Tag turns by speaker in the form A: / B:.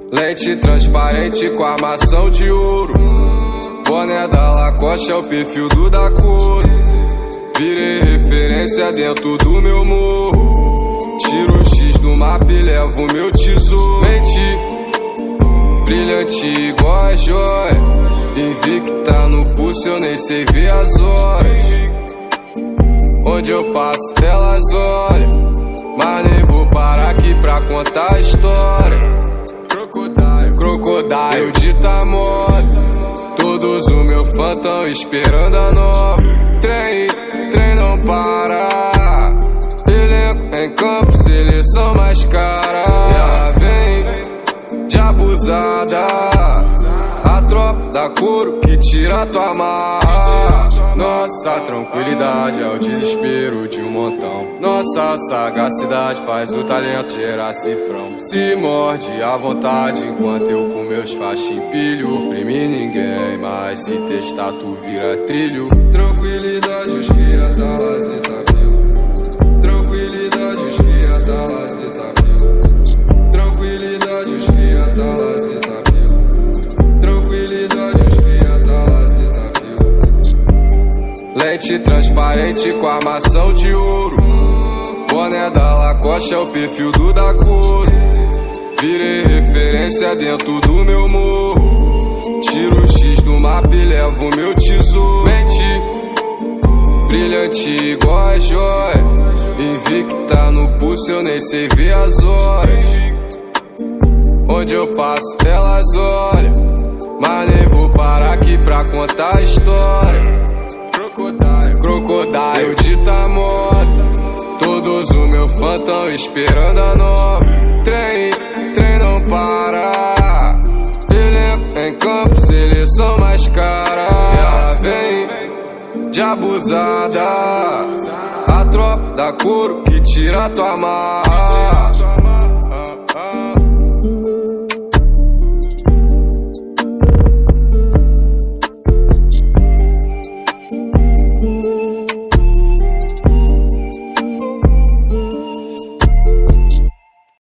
A: Lente transparente com armação de ouro. Boné da Lacoste é o perfil do da cor. Virei referência dentro do meu morro. Tiro o X do mapa e levo meu tesouro. Lente brilhante igual a joia, invicta no pulso, eu nem sei ver as horas. Onde eu passo elas olham, mas nem vou parar aqui pra contar a história. Crocodile de moda, todos os meus fãs tão esperando a nova. Trem não para, elenco em campo, seleção mais cara. Ela vem de abusada, a tropa da couro que tira tua marra. Nossa tranquilidade é o desespero de um montão. Nossa sagacidade faz o talento gerar cifrão. Se morde à vontade enquanto eu com meus faixas empilho. Prime ninguém, mas se testar tu vira trilho. Tranquilidade os cria da lazeta viu. Tranquilidade os cria da lazeta viu. Tranquilidade os cria da lazeta viu. Tranquilidade os cria da lazeta viu. Lente transparente com armação de ouro. Boné da Lacoste é o perfil do da cor. Virei referência dentro do meu morro. Tiro o X do mapa e levo meu tesouro. Lente brilhante igual a joia, invicta no pulso, eu nem sei ver as horas. Onde eu passo elas olham, mas nem vou parar aqui pra contar a história. Crocodile de moda, todos os meus fãs tão esperando a nova. Trem não para, elenco em campo, seleção mais cara. Ela vem de abusada, a tropa da couro que tira tua marra.